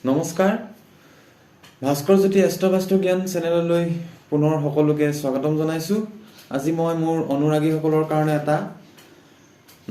নমস্কাৰ ভাস্কৰ জ্যোতি এষ্ট্ৰবাস্তু জ্ঞান চেনেললৈ পুনৰ সকলোকে স্বাগতম জনাইছোঁ। আজি মই মোৰ অনুৰাগীসকলৰ কাৰণে এটা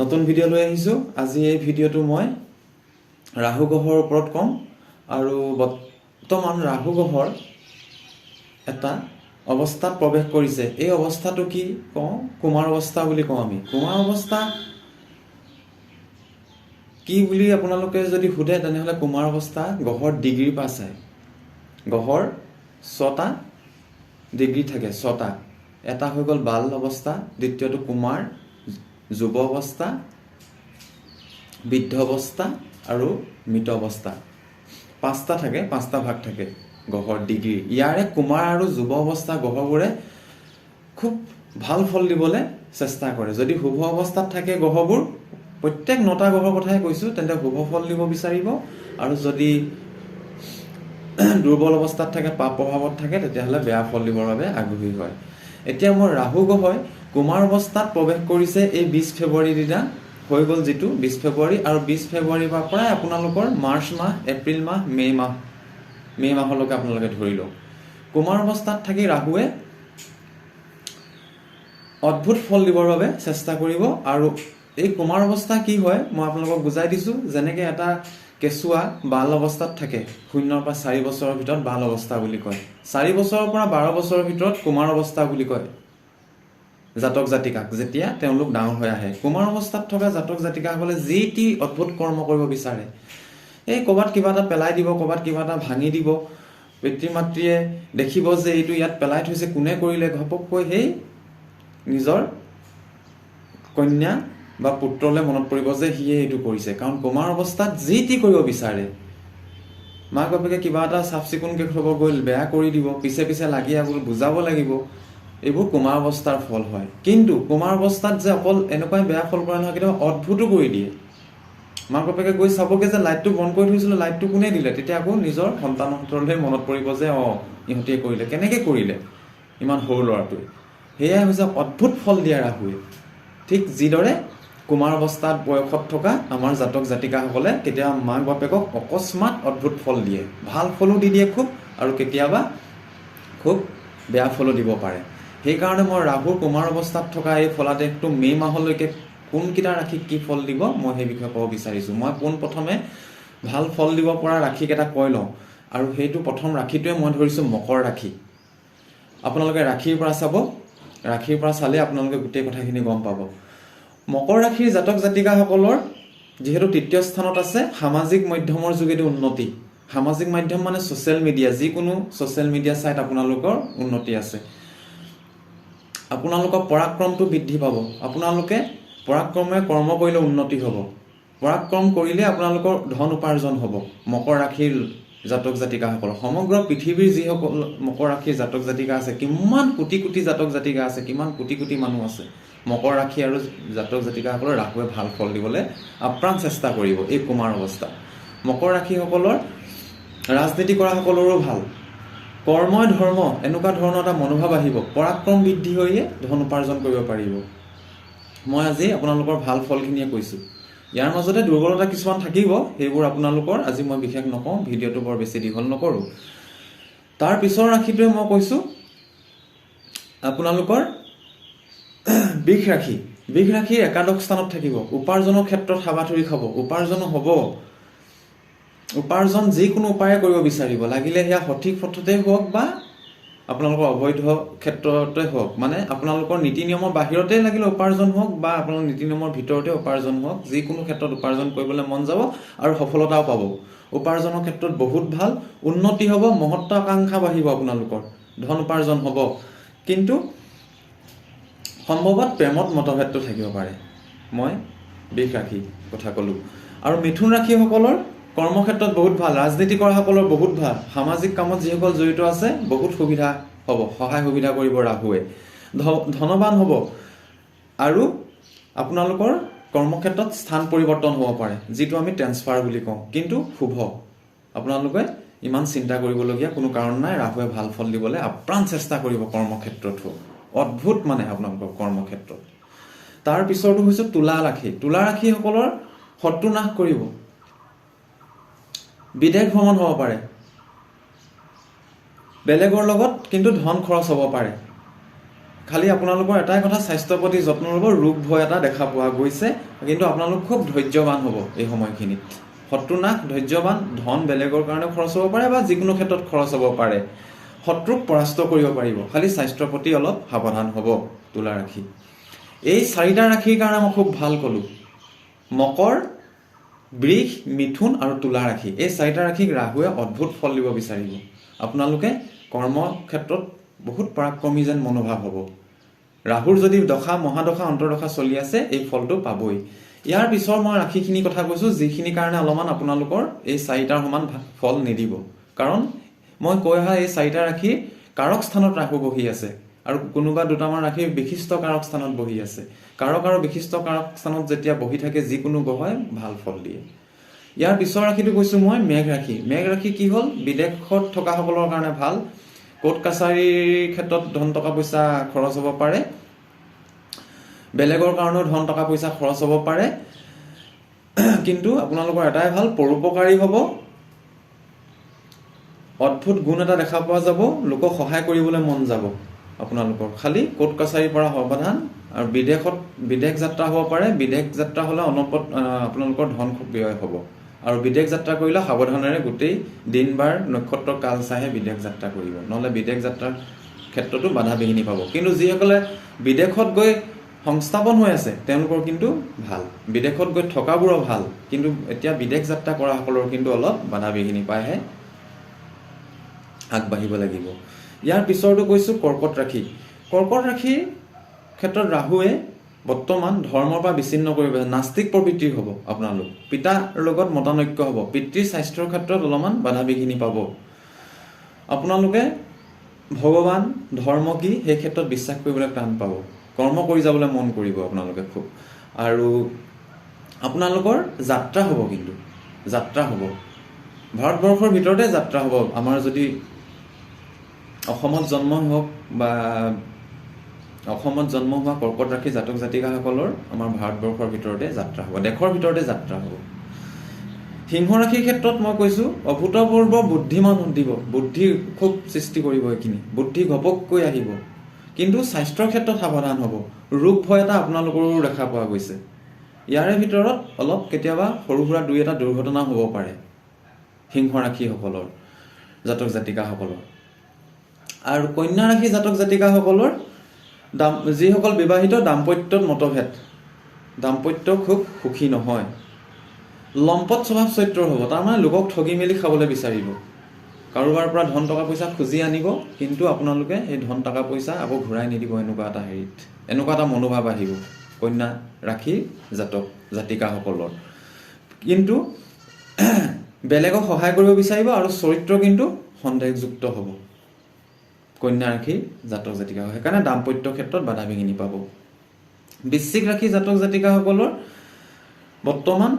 নতুন ভিডিঅ' লৈ আহিছোঁ। আজি এই ভিডিঅ'টো মই ৰাহু গ্ৰহৰ ওপৰত ক'ম আৰু বৰ্তমান ৰাহু গ্ৰহৰ এটা অৱস্থাত প্ৰৱেশ কৰিছে। এই অৱস্থাটো কি কওঁ? কুমাৰ অৱস্থা বুলি কওঁ আমি। কুমাৰ অৱস্থা কি বুলি আপোনালোকে যদি সোধে তেনেহ'লে কুমাৰ অৱস্থা গ্ৰহৰ ডিগ্ৰীৰ পৰা চায়। গ্ৰহৰ 6টা ডিগ্ৰী থাকে, 6টা। এটা হৈ গ'ল বাল অৱস্থা, দ্বিতীয়টো কুমাৰ, যুৱ অৱস্থা, বৃদ্ধ অৱস্থা আৰু মৃত অৱস্থা। 5টা থাকে, 5টা ভাগ থাকে গ্ৰহৰ ডিগ্ৰী। ইয়াৰে কুমাৰ আৰু যুৱ অৱস্থা গ্ৰহবোৰে খুব ভাল ফল দিবলৈ চেষ্টা কৰে। যদি শুভ অৱস্থাত থাকে গ্ৰহবোৰ, প্ৰত্যেক 9টা গ্ৰহৰ কথাই কৈছোঁ, তেন্তে শুভ ফল দিব বিচাৰিব। আৰু যদি দুৰ্বল অৱস্থাত থাকে, পাপ প্ৰভাৱত থাকে, তেতিয়াহ'লে বেয়া ফল দিবৰ বাবে আগ্ৰহী হয়। এতিয়া মই ৰাহু গ্ৰহই কুমাৰ অৱস্থাত প্ৰৱেশ কৰিছে এই 20 ফেব্ৰুৱাৰীৰ দিনা হৈ গ'ল, যিটো 20 ফেব্ৰুৱাৰী। আৰু 20 ফেব্ৰুৱাৰীৰ পৰা প্ৰায় আপোনালোকৰ মাৰ্চ মাহ, এপ্ৰিল মাহ, মে' মাহলৈকে আপোনালোকে ধৰি লওক। কুমাৰ অৱস্থাত থাকি ৰাহুৱে অদ্ভুত ফল দিবৰ বাবে চেষ্টা কৰিব। আৰু এই কুমাৰ অৱস্থা কি হয় মই আপোনালোকক বুজাই দিছোঁ। যেনেকৈ এটা কেঁচুৱা বাল অৱস্থাত থাকে, 0ৰ পৰা 4 বছৰৰ ভিতৰত বাল অৱস্থা বুলি কয়। 4 বছৰৰ পৰা 12 বছৰৰ ভিতৰত কুমাৰ অৱস্থা বুলি কয় জাতক জাতিকাক, যেতিয়া তেওঁলোক ডাঙৰ হৈ আহে। কুমাৰ অৱস্থাত থকা জাতক জাতিকাসকলে যি টি অদ্ভুত কৰ্ম কৰিব বিচাৰে। এই ক'ৰবাত কিবা এটা পেলাই দিব, ক'ৰবাত কিবা এটা ভাঙি দিব। পিতৃ মাতৃয়ে দেখিব যে এইটো ইয়াত পেলাই থৈছে, কোনে কৰিলে, ঘপককৈ সেই নিজৰ কন্যা বা পুত্ৰলৈ মনত পৰিব যে সিয়ে এইটো কৰিছে। কাৰণ কুমাৰ অৱস্থাত যি টি কৰিব বিচাৰে। মাক বাপেকে কিবা এটা চাফ চিকুণকৈ থ'ব গৈ বেয়া কৰি দিব, পিছে পিছে লাগি আহিব, বুজাব লাগিব। এইবোৰ কুমাৰ অৱস্থাৰ ফল হয়। কিন্তু কুমাৰ অৱস্থাত যে অকল এনেকুৱাই বেয়া ফল কৰা নহয়, কেতিয়াবা অদ্ভুতো কৰি দিয়ে। মাক বাপেকে গৈ চাবগৈ যে লাইটটো বন্ধ কৰি থৈছিলোঁ, লাইটটো কোনে দিলে? তেতিয়া আকৌ নিজৰ সন্তানহঁতলৈ মনত পৰিব যে ইহঁতিয়ে কৰিলে। কেনেকৈ কৰিলে ইমান সৰু ল'ৰাটোৱে? সেয়াই হৈছে অদ্ভুত ফল দিয়া ৰাহুৱে। ঠিক যিদৰে কুমাৰ অৱস্থাত বয়সত থকা আমাৰ জাতক জাতিকাসকলে কেতিয়াবা মাক বাপেকক অকস্মাত অদ্ভুত ফল দিয়ে। ভাল ফলো দি দিয়ে খুব, আৰু কেতিয়াবা খুব বেয়া ফলো দিব পাৰে। সেইকাৰণে মই ৰাহুৰ কুমাৰ অৱস্থাত থকা এই ফলাদেশটো মে' মাহলৈকে কোনকেইটা ৰাশিক কি ফল দিব মই সেই বিষয়ে ক'ব বিচাৰিছোঁ। মই পোনপ্ৰথমে ভাল ফল দিব পৰা ৰাশিকেইটা কৈ লওঁ। আৰু সেইটো প্ৰথম ৰাশিটোৱে মই ধৰিছোঁ মকৰ ৰাশি। আপোনালোকে ৰাশিৰ পৰা চাব, ৰাশিৰ পৰা চালে আপোনালোকে গোটেই কথাখিনি গম পাব। মকৰ ৰাশিৰ জাতক জাতিকাসকলৰ যিহেতু 3য় স্থানত আছে সামাজিক মাধ্যমৰ যোগেদি উন্নতি। সামাজিক মাধ্যম মানে ছ'চিয়েল মিডিয়া, যিকোনো ছ'চিয়েল মিডিয়া ছাইট আপোনালোকৰ উন্নতি আছে। আপোনালোকৰ পৰাক্ৰমটো বৃদ্ধি পাব। আপোনালোকে পৰাক্ৰমে কৰ্ম কৰিলে উন্নতি হ'ব। পৰাক্ৰম কৰিলে আপোনালোকৰ ধন উপাৰ্জন হ'ব। মকৰ ৰাশিৰ জাতক জাতিকাসকল, সমগ্ৰ পৃথিৱীৰ যিসকল মকৰ ৰাশিৰ জাতক জাতিকা আছে, কিমান কোটি কোটি জাতক জাতিকা আছে, কিমান কোটি কোটি মানুহ আছে, মকৰ ৰাশি আৰু জাতক জাতিকাসকলৰ ৰাহুৱে ভাল ফল দিবলৈ আপ্ৰাণ চেষ্টা কৰিব এই কুমাৰ অৱস্থা। মকৰ ৰাশিসকলৰ ৰাজনীতি কৰাসকলৰো ভাল, কৰ্মই ধৰ্ম এনেকুৱা ধৰণৰ এটা মনোভাৱ আহিব। পৰাক্ৰম বৃদ্ধি হৈয়ে ধন উপাৰ্জন কৰিব পাৰিব। মই আজি আপোনালোকৰ ভাল ফলখিনিয়ে কৈছোঁ। ইয়াৰ মাজতে দুৰ্বলতা কিছুমান থাকিব, সেইবোৰ আপোনালোকৰ আজি মই বিশেষ নকওঁ, ভিডিঅ'টো বৰ বেছি দীঘল নকৰোঁ। তাৰ পিছৰ ৰাশিটোৱে মই কৈছোঁ আপোনালোকৰ বৃষ ৰাশি। বৃষ ৰাশিৰ একাদশ স্থানত থাকিব। উপাৰ্জনৰ ক্ষেত্ৰত হাবাথুৰি খাব, উপাৰ্জনো হ'ব। উপাৰ্জন যিকোনো উপায়ে কৰিব বিচাৰিব, লাগিলে সেয়া সঠিক পথতে হওক বা আপোনালোকৰ অবৈধ ক্ষেত্ৰতে হওক। মানে আপোনালোকৰ নীতি নিয়মৰ বাহিৰতে লাগিলে উপাৰ্জন হওক বা আপোনালোকৰ নীতি নিয়মৰ ভিতৰতে উপাৰ্জন হওক, যিকোনো ক্ষেত্ৰত উপাৰ্জন কৰিবলৈ মন যাব আৰু সফলতাও পাব। উপাৰ্জনৰ ক্ষেত্ৰত বহুত ভাল, উন্নতি হ'ব, মহত্বাকাংক্ষা বাঢ়িব আপোনালোকৰ, ধন উপাৰ্জন হ'ব। কিন্তু সম্ভৱত প্ৰেমত মতভেদটো থাকিব পাৰে। মই বৃষ ৰাশি কথা ক'লোঁ। আৰু মিথুন ৰাশিসকলৰ কৰ্মক্ষেত্ৰত বহুত ভাল, ৰাজনীতি কৰাসকলৰ বহুত ভাল, সামাজিক কামত যিসকল জড়িত আছে বহুত সুবিধা হ'ব, সহায় সুবিধা কৰিব ৰাহুৱে। ধনৱান হ'ব আৰু আপোনালোকৰ কৰ্মক্ষেত্ৰত স্থান পৰিৱৰ্তন হ'ব পাৰে, যিটো আমি ট্ৰেন্সফাৰ বুলি কওঁ। কিন্তু শুভ, আপোনালোকে ইমান চিন্তা কৰিবলগীয়া কোনো কাৰণ নাই। ৰাহুৱে ভাল ফল দিবলৈ আপ্ৰাণ চেষ্টা কৰিব কৰ্মক্ষেত্ৰতো, অদ্ভুত মানে আপোনালোকৰ কৰ্মক্ষেত্ৰত। তাৰ পিছৰটো হৈছে তুলা ৰাশি। তুলা ৰাশিসকলৰ শত্ৰু নাশ কৰিব। বিদেশ ভ্ৰমণ হ'ব পাৰে, বেলেগৰ লগত কিন্তু ধন খৰচ হ'ব পাৰে। খালি আপোনালোকৰ এটাই কথা, স্বাস্থ্যৰ প্ৰতি যত্ন ল'ব। ৰোগ ভয় এটা দেখা পোৱা গৈছে, কিন্তু আপোনালোক খুব ধৈৰ্যৱান হ'ব এই সময়খিনিত। শত্ৰুনাশ, ধৈৰ্যৱান, ধন বেলেগৰ কাৰণে খৰচ হ'ব পাৰে বা যিকোনো ক্ষেত্ৰত খৰচ হ'ব পাৰে। শত্ৰুক পৰাস্ত কৰিব পাৰিব, খালি স্বাস্থ্যৰ প্ৰতি অলপ সাৱধান হ'ব তুলা ৰাশি। এই 4টা ৰাশিৰ কাৰণে মই খুব ভাল ক'লোঁ। মকৰ, বৃষ, মিথুন আৰু তুলা ৰাশি, এই 4টা ৰাশিক ৰাহুৱে অদ্ভুত ফল দিব বিচাৰিব। আপোনালোকে কৰ্মক্ষেত্ৰত বহুত পৰাক্ৰমী যেন মনোভাৱ হ'ব। ৰাহুৰ যদি দশা, মহাদশা, অন্তৰ্দশা চলি আছে, এই ফলটো পাবই। ইয়াৰ পিছৰ মই ৰাশিখিনিৰ কথা কৈছোঁ, যিখিনিৰ কাৰণে অলপমান আপোনালোকৰ এই 4টাৰ সমান ফল নিদিব। কাৰণ মই কৈ অহা এই 4টা ৰাশিৰ কাৰক স্থানত ৰাহু বহি আছে, আৰু কোনোবা দুটামান ৰাশিৰ বিশিষ্ট কাৰক স্থানত বহি আছে। কাৰক আৰু বিশিষ্ট কাৰক স্থানত যেতিয়া বহি থাকে যিকোনো গ্ৰহই ভাল ফল দিয়ে। ইয়াৰ পিছৰ ৰাশিটো কৈছোঁ মই মেঘ ৰাশি। মেঘ ৰাশি কি হ'ল? বিদেশত থকাসকলৰ কাৰণে ভাল। কোৰ্ট কাছাৰীৰ ক্ষেত্ৰত ধন টকা পইচা খৰচ হ'ব পাৰে, বেলেগৰ কাৰণেও ধন টকা পইচা খৰচ হ'ব পাৰে। কিন্তু আপোনালোকৰ এটাই ভাল, পৰোপকাৰী হ'ব। অদ্ভুত গুণ এটা দেখা পোৱা যাব, লোকক সহায় কৰিবলৈ মন যাব আপোনালোকৰ। খালি কোৰ্ট কাছাৰীৰ পৰা সাৱধান। আৰু বিদেশ যাত্ৰা হ'ব পাৰে। বিদেশ যাত্ৰা হ'লে আপোনালোকৰ ধন খুব ব্যয় হ'ব। আৰু বিদেশ যাত্ৰা কৰিলে সাৱধানেৰে গোটেই দিন বাৰ নক্ষত্ৰ কাল চাইহে বিদেশ যাত্ৰা কৰিব, নহ'লে বিদেশ যাত্ৰাৰ ক্ষেত্ৰতো বাধা বিঘিনি পাব। কিন্তু যিসকলে বিদেশত গৈ সংস্থাপন হৈ আছে তেওঁলোকৰ কিন্তু ভাল, বিদেশত গৈ থকাবোৰো ভাল। কিন্তু এতিয়া বিদেশ যাত্ৰা কৰাসকলৰ কিন্তু অলপ বাধা বিঘিনি পাইহে আগবাঢ়িব লাগিব। ইয়াৰ পিছৰটো কৈছোঁ কৰ্কট ৰাশি। কৰ্কট ৰাশিৰ ক্ষেত্ৰত ৰাহুৱে বৰ্তমান ধৰ্মৰ পৰা বিচ্ছিন্ন কৰিব, নাস্তিক প্ৰবৃত্তিৰ হ'ব আপোনালোক। পিতাৰ লগত মতানৈক্য হ'ব, পিতৃৰ স্বাস্থ্যৰ ক্ষেত্ৰত অলপমান বাধা বিঘিনি পাব। আপোনালোকে ভগৱান, ধৰ্ম কি সেই ক্ষেত্ৰত বিশ্বাস কৰিবলৈ টান পাব। কৰ্ম কৰি যাবলৈ মন কৰিব আপোনালোকে খুব। আৰু আপোনালোকৰ যাত্ৰা হ'ব, কিন্তু যাত্ৰা হ'ব ভাৰতবৰ্ষৰ ভিতৰতে যাত্ৰা হ'ব। আমাৰ যদি অসমত জন্ম হওক বা অসমত জন্ম হোৱা কৰ্কট ৰাশি জাতক জাতিকাসকলৰ আমাৰ ভাৰতবৰ্ষৰ ভিতৰতে যাত্ৰা হ'ব, দেশৰ ভিতৰতে যাত্ৰা হ'ব। সিংহ ৰাশিৰ ক্ষেত্ৰত মই কৈছোঁ অভূতপূৰ্ব বুদ্ধিমান দিব, বুদ্ধি খুব সৃষ্টি কৰিব। এইখিনি বুদ্ধি ঘপককৈ আহিব, কিন্তু স্বাস্থ্যৰ ক্ষেত্ৰত সাৱধান হ'ব। ৰোগ ভয় এটা আপোনালোকৰো দেখা পোৱা গৈছে। ইয়াৰে ভিতৰত অলপ কেতিয়াবা সৰু সুৰা 2-এটা দুৰ্ঘটনা হ'ব পাৰে সিংহ ৰাশিসকলৰ, জাতক জাতিকাসকলৰ। আৰু কন্যা ৰাশি জাতক জাতিকাসকলৰ যিসকল বিবাহিত, দাম্পত্যত মতভেদ, দাম্পত্য খুব সুখী নহয়। লম্পট স্বভাৱ চৰিত্ৰৰ হ'ব, তাৰমানে লোকক ঠগি মেলি খাবলৈ বিচাৰিব। কাৰোবাৰ পৰা ধন টকা পইচা খুজি আনিব, কিন্তু আপোনালোকে সেই ধন টকা পইচা আকৌ ঘূৰাই নিদিব। এনেকুৱা এটা মনোভাৱ আহিব কন্যা ৰাশিৰ জাতক জাতিকাসকলৰ। কিন্তু বেলেগক সহায় কৰিব বিচাৰিব, আৰু চৰিত্ৰ কিন্তু সন্দেহযুক্ত হ'ব কন্যা ৰাশিৰ জাতক জাতিকা। সেইকাৰণে দাম্পত্য ক্ষেত্ৰত বাধা বিঘিনি পাব। বৃশ্চিক ৰাশি জাতক জাতিকাসকলৰ বৰ্তমান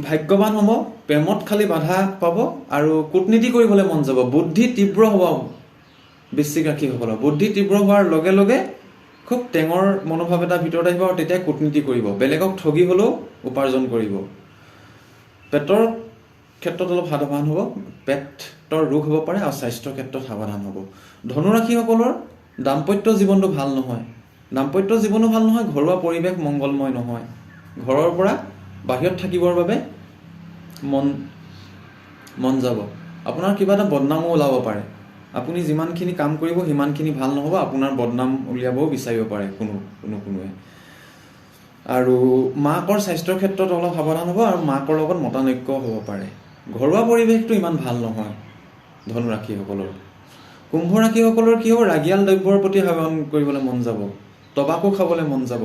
ভাগ্যৱান হ'ব, প্ৰেমত খালি বাধা পাব, আৰু কূটনীতি কৰিবলৈ মন যাব। বুদ্ধি তীব্ৰ হ'ব বৃশ্চিক ৰাশিসকলৰ। বুদ্ধি তীব্ৰ হোৱাৰ লগে লগে খুব টেঙৰ মনোভাৱ এটা ভিতৰত আহিব, আৰু তেতিয়া কূটনীতি কৰিব, বেলেগক ঠগি হ'লেও উপাৰ্জন কৰিব। পেটৰ ক্ষেত্ৰত অলপ সাৱধান হ'ব, পেটৰ ৰোগ হ'ব পাৰে, আৰু স্বাস্থ্যৰ ক্ষেত্ৰত সাৱধান হ'ব। ধনুৰাশিসকলৰ দাম্পত্য জীৱনটো ভাল নহয়। দাম্পত্য জীৱনো ভাল নহয়, ঘৰুৱা পৰিৱেশ মংগলময় নহয়। ঘৰৰ পৰা বাহিৰত থাকিবৰ বাবে মন যাব। আপোনাৰ কিবা এটা বদনামো ওলাব পাৰে। আপুনি যিমানখিনি কাম কৰিব সিমানখিনি ভাল নহ'ব, আপোনাৰ বদনাম উলিয়াবও বিচাৰিব পাৰে কোনোৱে। আৰু মাকৰ স্বাস্থ্যৰ ক্ষেত্ৰত অলপ সাৱধান হ'ব, আৰু মাকৰ লগত মতানৈক্য হ'ব পাৰে। ঘৰুৱা পৰিৱেশটো ইমান ভাল নহয় ধনুৰাশিসকলৰ। কুম্ভ ৰাশিসকলৰ কি হ'ব? ৰাগিয়াল দ্ৰব্যৰ প্ৰতি সেৱন কৰিবলৈ মন যাব, টবাকো খাবলৈ মন যাব,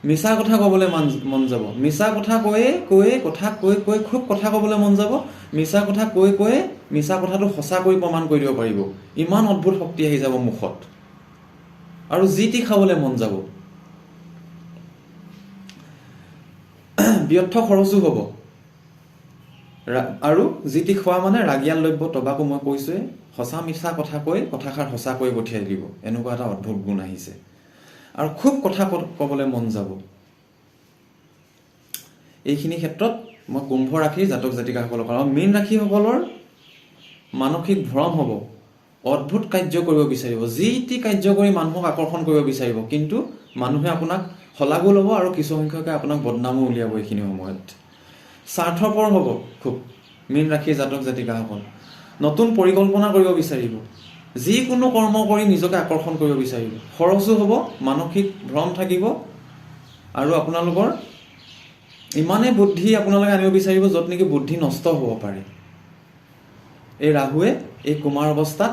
মিছা কথা ক'বলৈ মন যাব। মিছা কথা কৈয়ে খুব কথা ক'বলৈ মন যাব। মিছা কথা কৈয়ে মিছা কথাটো সঁচা কৰি প্ৰমাণ কৰি দিব পাৰিব। ইমান অদ্ভুত শক্তি আহি যাব মুখত, আৰু যি টি খাবলৈ মন যাব। ব্যৰ্থ খৰচো হ'ব, আৰু যি টি খোৱা মানে ৰাগিয়াল দ্ৰব্য, টবাকো মই কৈছোৱে, সঁচা মিছা কথা কৈ কথাষাৰ সঁচা কৰি পঠিয়াই দিব। এনেকুৱা এটা অদ্ভুত গুণ আহিছে, আৰু খুব কথা ক'বলৈ মন যাব। এইখিনি ক্ষেত্ৰত মই কুম্ভ ৰাশিৰ জাতক জাতিকাসকলক আৰু মীন ৰাশিসকলৰ মানসিক ভ্ৰম হ'ব, অদ্ভুত কাৰ্য কৰিব বিচাৰিব, যি টি কাৰ্য কৰি মানুহক আকৰ্ষণ কৰিব বিচাৰিব, কিন্তু মানুহে আপোনাক শলাগো ল'ব আৰু কিছু সংখ্যকে আপোনাক বদনামো উলিয়াব। এইখিনি সময়ত স্বাৰ্থপৰ হ'ব খুব মীন ৰাশিৰ জাতক জাতিকাসকল, নতুন পৰিকল্পনা কৰিব বিচাৰিব, যিকোনো কৰ্ম কৰি নিজকে আকৰ্ষণ কৰিব বিচাৰিব, খৰচো হ'ব, মানসিক ভ্ৰম থাকিব আৰু আপোনালোকৰ ইমানেই বুদ্ধি আপোনালোকে আনিব বিচাৰিব য'ত নেকি বুদ্ধি নষ্ট হ'ব পাৰে। এই ৰাহুৱে এই কুমাৰ অৱস্থাত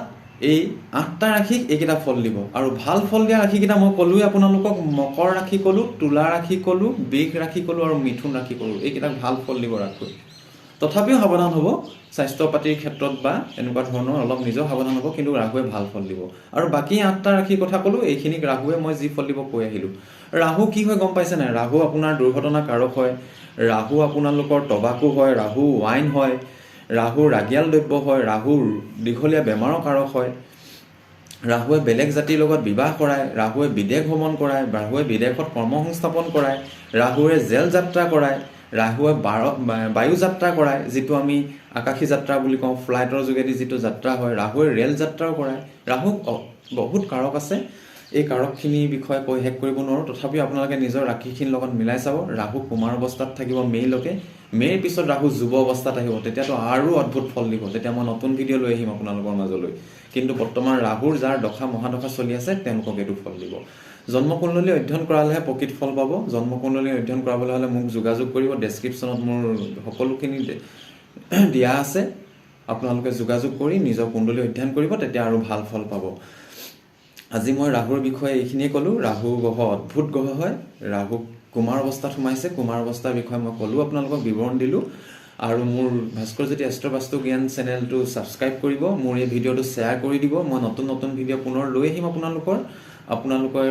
এই 8টা ৰাশিক এইকেইটা ফল দিব। আৰু ভাল ফল দিয়া ৰাশিকেইটা মই ক'লোৱে আপোনালোকক, মকৰ ৰাশি ক'লোঁ, তুলা ৰাশি ক'লোঁ, বৃষ ৰাশি ক'লোঁ আৰু মিথুন ৰাশি ক'লোঁ। এইকেইটাক ভাল ফল দিব ৰাহুৱে। তথাপিও সাৱধান হ'ব, স্বাস্থ্য পাতিৰ ক্ষেত্ৰত বা এনেকুৱা ধৰণৰ অলপ নিজেও সাৱধান হ'ব, কিন্তু ৰাহুৱে ভাল ফল দিব। আৰু বাকী 8টা ৰাশিৰ কথা ক'লোঁ, এইখিনিক ৰাহুৱে মই যি ফল দিব কৈ আহিলোঁ। ৰাহু কি হয় গম পাইছে নাই? ৰাহু আপোনাৰ দুৰ্ঘটনা কাৰক হয়, ৰাহু আপোনালোকৰ টবাকু হয়, ৰাহু ৱাইন হয়, ৰাহু ৰাগিয়াল দ্ৰব্য হয়, ৰাহু দীঘলীয়া বেমাৰৰ কাৰক হয়, ৰাহুৱে বেলেগ জাতিৰ লগত বিবাহ কৰায়, ৰাহুৱে বিদেশ ভ্ৰমণ কৰায়, ৰাহুৱে বিদেশত কৰ্মসংস্থাপন কৰায়, ৰাহুৱে জেল যাত্ৰা কৰায়, ৰাহুৱে বায়ু যাত্ৰা কৰায়, যিটো আমি আকাশী যাত্ৰা বুলি কওঁ, ফ্লাইটৰ যোগেদি যিটো যাত্ৰা হয়, ৰাহুৱে ৰেল যাত্ৰাও কৰায়। ৰাহু বহুত কাৰক আছে, এই কাৰকখিনিৰ বিষয়ে কৈ শেষ কৰিব নোৱাৰোঁ। তথাপিও আপোনালোকে নিজৰ ৰাশিখিনিৰ লগত মিলাই চাব। ৰাহু কুমাৰ অৱস্থাত থাকিব মে'লৈকে, মে'ৰ পিছত ৰাহু যুৱ অৱস্থাত আহিব, তেতিয়াতো আৰু অদ্ভুত ফল দিব। তেতিয়া মই নতুন ভিডিঅ' লৈ আহিম আপোনালোকৰ মাজলৈ। কিন্তু বৰ্তমান ৰাহুৰ যাৰ দশা মহাদশা চলি আছে তেওঁলোকক এইটো ফল দিব। জন্মকুণ্ডলী অধ্যয়ন কৰালেহে প্ৰকৃত ফল পাব। জন্মকুণ্ডলী অধ্যয়ন কৰাবলৈ হ'লে মোক যোগাযোগ কৰিব, ডেছক্ৰিপশ্যনত মোৰ সকলোখিনি দিয়া আছে। আপোনালোকে যোগাযোগ কৰি নিজৰ কুণ্ডলী অধ্যয়ন কৰিব, তেতিয়া আৰু ভাল ফল পাব। আজি মই ৰাহুৰ বিষয়ে এইখিনিয়ে ক'লোঁ। ৰাহু গ্ৰহ অদ্ভুত গ্ৰহ হয়, ৰাহু কুমাৰ অৱস্থাত সোমাইছে, কুমাৰ অৱস্থাৰ বিষয়ে মই ক'লোঁ, আপোনালোকক বিৱৰণ দিলোঁ। আৰু মোৰ ভাস্কৰজ্যোতি এষ্ট্ৰ বাস্তু জ্ঞান চেনেলটো ছাবস্ক্ৰাইব কৰিব, মোৰ এই ভিডিঅ'টো শ্বেয়াৰ কৰি দিব। মই নতুন নতুন ভিডিঅ' পুনৰ লৈ আহিম আপোনালোকৰ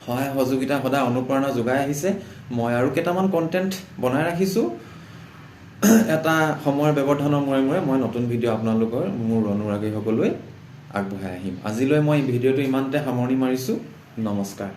সহায় সহযোগিতা সদায় অনুপ্ৰেৰণা যোগাই আহিছে। মই আৰু কেইটামান কণ্টেণ্ট বনাই ৰাখিছোঁ। এটা সময়ৰ ব্যৱধানৰ মূৰে মূৰে মই নতুন ভিডিঅ' আপোনালোকৰ মোৰ অনুৰাগীসকললৈ আগবঢ়াই আহিম। আজিলৈ মই এই ভিডিঅ'টো ইমানতে সামৰণি মাৰিছোঁ। নমস্কাৰ।